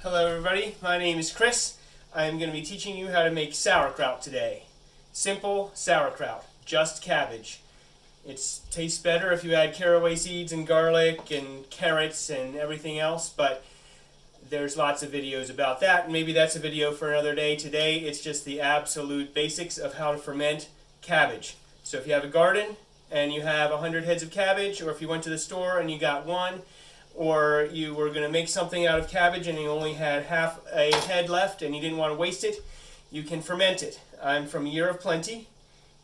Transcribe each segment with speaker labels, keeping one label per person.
Speaker 1: Hello everybody, my name is Chris. I'm going to be teaching you how to make sauerkraut today. Simple sauerkraut, just cabbage. It tastes better if you add caraway seeds and garlic and carrots and everything else, but there's lots of videos about that, and maybe that's a video for another day. Today it's just the absolute basics of how to ferment cabbage. So if you have a garden and you have 100 heads of cabbage, or if you went to the store and you got one, or you were going to make something out of cabbage and you only had half a head left and you didn't want to waste it, you can ferment it. I'm from Year of Plenty.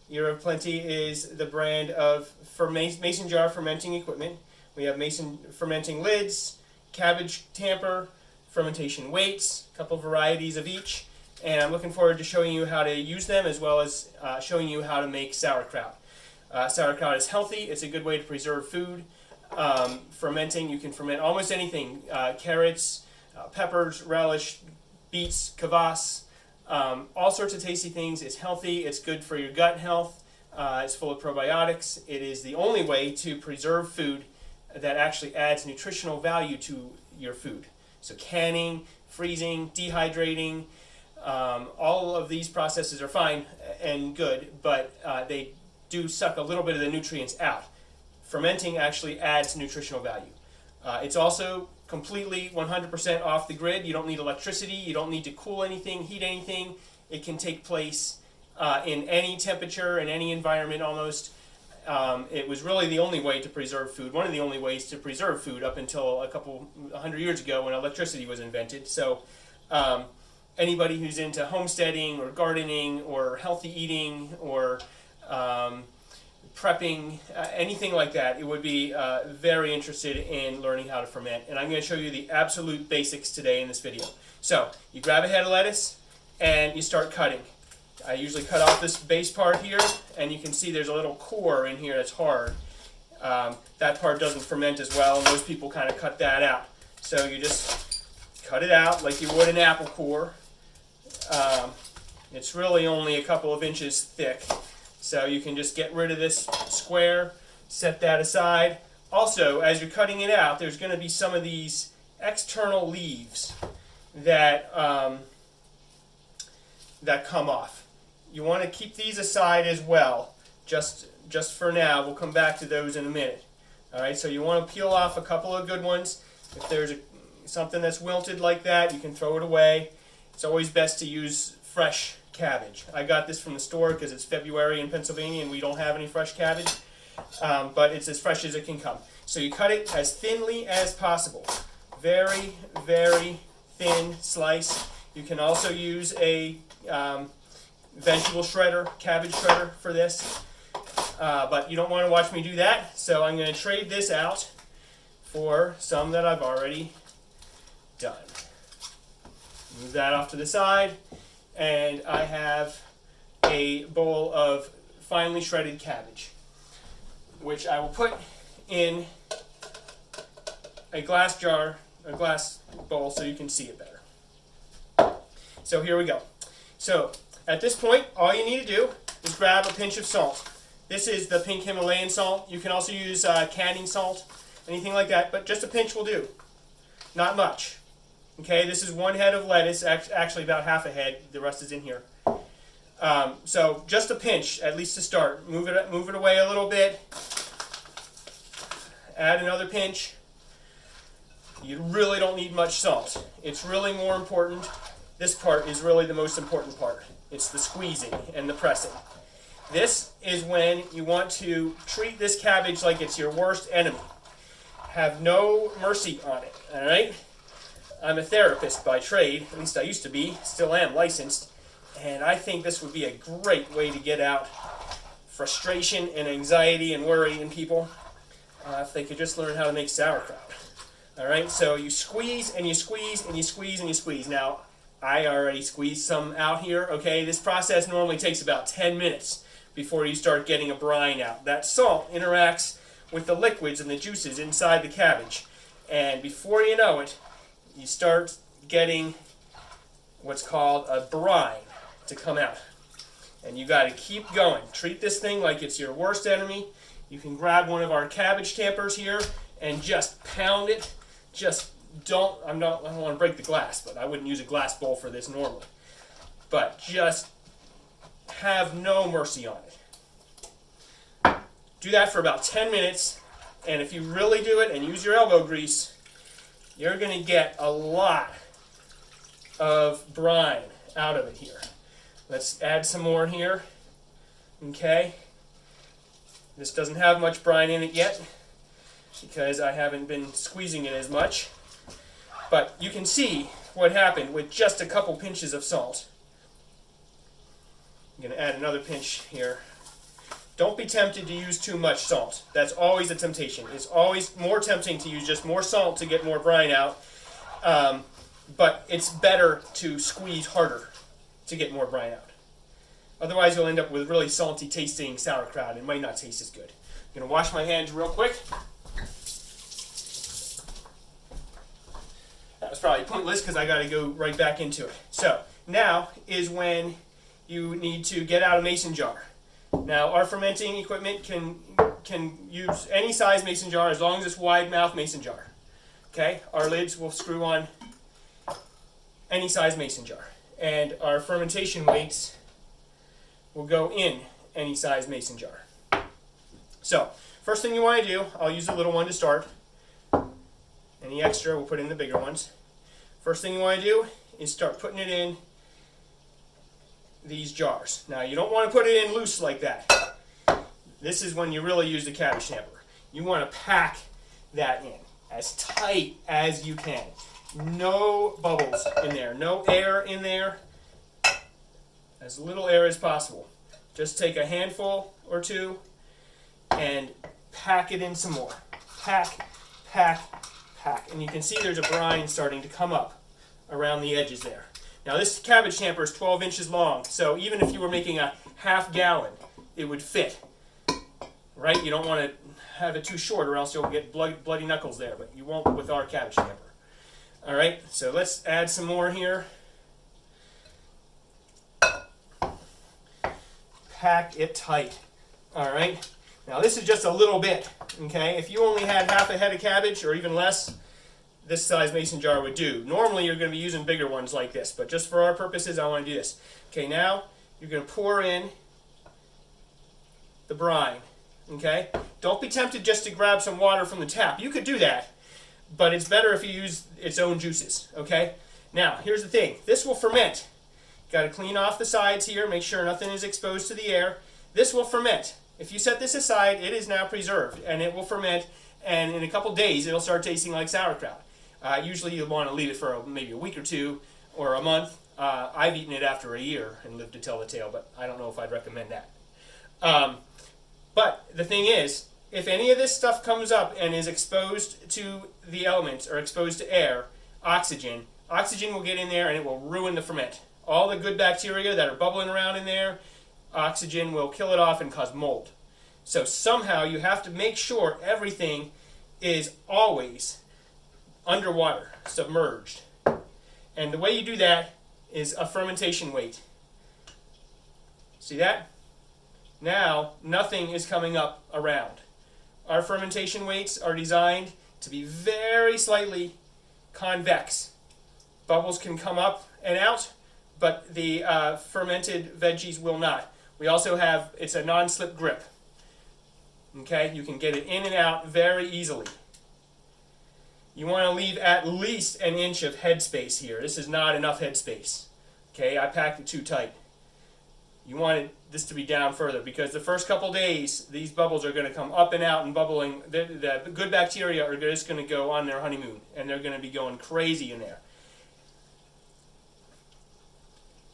Speaker 1: Year of Plenty is the brand of mason jar fermenting equipment. We have mason fermenting lids, cabbage tamper, fermentation weights, a couple varieties of each, and I'm looking forward to showing you how to use them as well as showing you how to make sauerkraut. Sauerkraut is healthy. It's a good way to preserve food. Fermenting, you can ferment almost anything, carrots, peppers, relish, beets, kvass, all sorts of tasty things. It's healthy, it's good for your gut health, it's full of probiotics. It is the only way to preserve food that actually adds nutritional value to your food. So canning, freezing, dehydrating, all of these processes are fine and good, but they do suck a little bit of the nutrients out. Fermenting actually adds nutritional value. It's also completely 100% off the grid. You don't need electricity. You don't need to cool anything, heat anything. It can take place in any temperature, in any environment almost. It was really the only way to preserve food, one of the only ways to preserve food up until 100 years ago when electricity was invented. So anybody who's into homesteading or gardening or healthy eating or prepping, anything like that, it would be very interested in learning how to ferment. And I'm going to show you the absolute basics today in this video. So you grab a head of lettuce and you start cutting. I usually cut off this base part here, and you can see there's a little core in here that's hard. That part doesn't ferment as well, and most people kind of cut that out. So you just cut it out like you would an apple core. It's really only a couple of inches thick. So you can just get rid of this square, set that aside. Also, as you're cutting it out, there's going to be some of these external leaves that that come off. You want to keep these aside as well, just for now. We'll come back to those in a minute. All right, so you want to peel off a couple of good ones. If there's something that's wilted like that, you can throw it away. It's always best to use fresh cabbage. I got this from the store because it's February in Pennsylvania and we don't have any fresh cabbage, but it's as fresh as it can come. So you cut it as thinly as possible. Very, very thin slice. You can also use a vegetable shredder, cabbage shredder for this, but you don't want to watch me do that, so I'm going to trade this out for some that I've already done. Move that off to the side. And I have a bowl of finely shredded cabbage, which I will put in a glass jar, a glass bowl, so you can see it better. So here we go. So at this point, all you need to do is grab a pinch of salt. This is the pink Himalayan salt. You can also use canning salt, anything like that, but just a pinch will do. Not much. Okay, this is one head of lettuce, actually about half a head. The rest is in here. So just a pinch, at least to start. Move it away a little bit. Add another pinch. You really don't need much salt. It's really more important. This part is really the most important part. It's the squeezing and the pressing. This is when you want to treat this cabbage like it's your worst enemy. Have no mercy on it, all right? I'm a therapist by trade, at least I used to be, still am licensed, and I think this would be a great way to get out frustration and anxiety and worry in people if they could just learn how to make sauerkraut. Alright, so you squeeze and you squeeze and you squeeze and you squeeze. Now, I already squeezed some out here, okay? This process normally takes about 10 minutes before you start getting a brine out. That salt interacts with the liquids and the juices inside the cabbage, and before you know it, you start getting what's called a brine to come out. And you got to keep going. Treat this thing like it's your worst enemy. You can grab one of our cabbage tampers here and just pound it. Just I don't want to break the glass, but I wouldn't use a glass bowl for this normally. But just have no mercy on it. Do that for about 10 minutes, and if you really do it and use your elbow grease, you're going to get a lot of brine out of it here. Let's add some more here. Okay. This doesn't have much brine in it yet because I haven't been squeezing it as much. But you can see what happened with just a couple pinches of salt. I'm going to add another pinch here. Don't be tempted to use too much salt. That's always a temptation. It's always more tempting to use just more salt to get more brine out. But it's better to squeeze harder to get more brine out. Otherwise, you'll end up with really salty tasting sauerkraut. It might not taste as good. I'm going to wash my hands real quick. That was probably pointless because I got to go right back into it. So now is when you need to get out a mason jar. Now, our fermenting equipment can use any size mason jar as long as it's wide mouth mason jar. Okay, our lids will screw on any size mason jar, and our fermentation weights will go in any size mason jar. So, first thing you want to do, I'll use the little one to start. Any extra, we'll put in the bigger ones. First thing you want to do is start putting it in these jars. Now, you don't want to put it in loose like that. This is when you really use the cabbage tamper. You want to pack that in as tight as you can. No bubbles in there, no air in there. As little air as possible. Just take a handful or two and pack it in some more. Pack, pack, pack. And you can see there's a brine starting to come up around the edges there. Now this cabbage tamper is 12 inches long, so even if you were making a half gallon, it would fit. Right? You don't want to have it too short or else you'll get bloody knuckles there, but you won't with our cabbage tamper. Alright, so let's add some more here. Pack it tight. Alright, now this is just a little bit. Okay, if you only had half a head of cabbage or even less, this size mason jar would do. Normally you're going to be using bigger ones like this, but just for our purposes I want to do this. Okay, now you're going to pour in the brine. Okay, don't be tempted just to grab some water from the tap. You could do that, but it's better if you use its own juices. Okay, now here's the thing. This will ferment. Got to clean off the sides here, make sure nothing is exposed to the air. This will ferment. If you set this aside, it is now preserved, and it will ferment, and in a couple days it'll start tasting like sauerkraut. Usually you'll want to leave it for maybe a week or two or a month. I've eaten it after a year and lived to tell the tale, but I don't know if I'd recommend that. But the thing is, if any of this stuff comes up and is exposed to the elements or exposed to air, oxygen will get in there and it will ruin the ferment. All the good bacteria that are bubbling around in there, oxygen will kill it off and cause mold. So somehow you have to make sure everything is always underwater, submerged. And the way you do that is a fermentation weight. See that? Now, nothing is coming up around. Our fermentation weights are designed to be very slightly convex. Bubbles can come up and out, but the fermented veggies will not. We also have, it's a non-slip grip. Okay, you can get it in and out very easily. You want to leave at least an inch of headspace here. This is not enough headspace. Okay, I packed it too tight. You want this to be down further because the first couple days, these bubbles are going to come up and out and bubbling. The good bacteria are just going to go on their honeymoon, and they're going to be going crazy in there.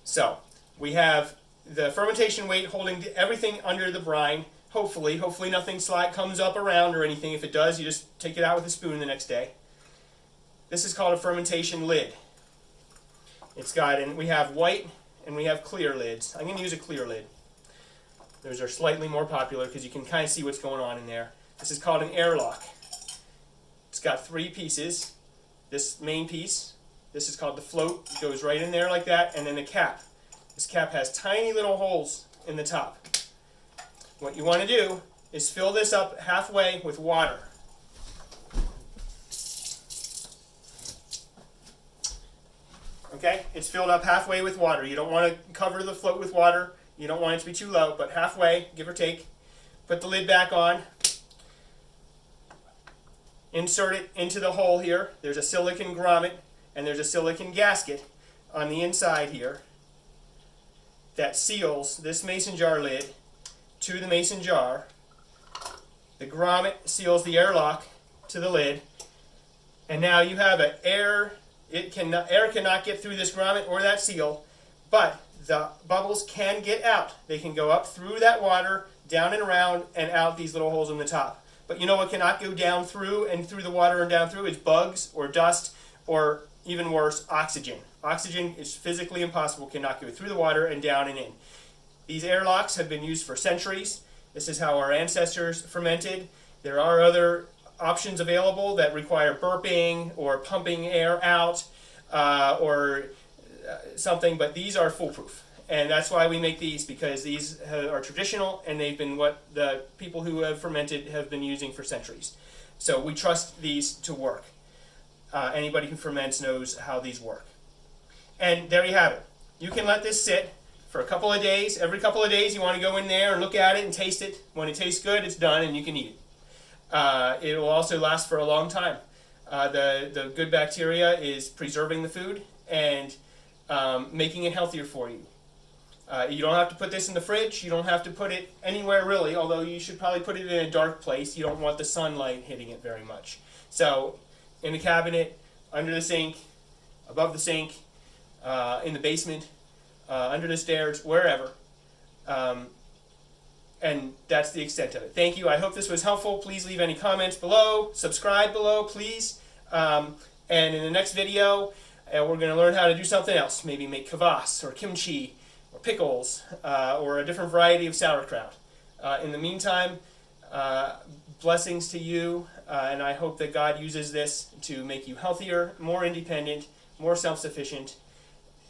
Speaker 1: So, we have the fermentation weight holding everything under the brine. Hopefully nothing comes up around or anything. If it does, you just take it out with a spoon the next day. This is called a fermentation lid. It's got, and we have white and we have clear lids. I'm going to use a clear lid. Those are slightly more popular because you can kind of see what's going on in there. This is called an airlock. It's got 3 pieces. This main piece, this is called the float. It goes right in there like that, and then the cap. This cap has tiny little holes in the top. What you want to do is fill this up halfway with water. Okay, it's filled up halfway with water. You don't want to cover the float with water. You don't want it to be too low, but halfway, give or take. Put the lid back on. Insert it into the hole here. There's a silicone grommet and there's a silicone gasket on the inside here that seals this mason jar lid to the mason jar. The grommet seals the airlock to the lid, and now you have an air. Air cannot get through this grommet or that seal, but the bubbles can get out. They can go up through that water, down and around, and out these little holes in the top. But you know what cannot go down through and through the water and down through is bugs or dust, or even worse, oxygen. Oxygen is physically impossible, cannot go through the water and down and in. These airlocks have been used for centuries. This is how our ancestors fermented. There are other options available that require burping or pumping air out or something, but these are foolproof. And that's why we make these, because these are traditional and they've been what the people who have fermented have been using for centuries. So we trust these to work. Anybody who ferments knows how these work. And there you have it. You can let this sit for a couple of days. Every couple of days you want to go in there and look at it and taste it. When it tastes good, it's done and you can eat it. It will also last for a long time. The good bacteria is preserving the food and making it healthier for you. You don't have to put this in the fridge. You don't have to put it anywhere really, although you should probably put it in a dark place. You don't want the sunlight hitting it very much. So in the cabinet, under the sink, above the sink, in the basement, under the stairs, wherever. And that's the extent of it. Thank you. I hope this was helpful. Please leave any comments below. Subscribe below, please. And in the next video, we're going to learn how to do something else. Maybe make kvass or kimchi or pickles or a different variety of sauerkraut. In the meantime, blessings to you. And I hope that God uses this to make you healthier, more independent, more self-sufficient,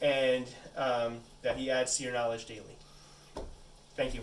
Speaker 1: and that He adds to your knowledge daily. Thank you.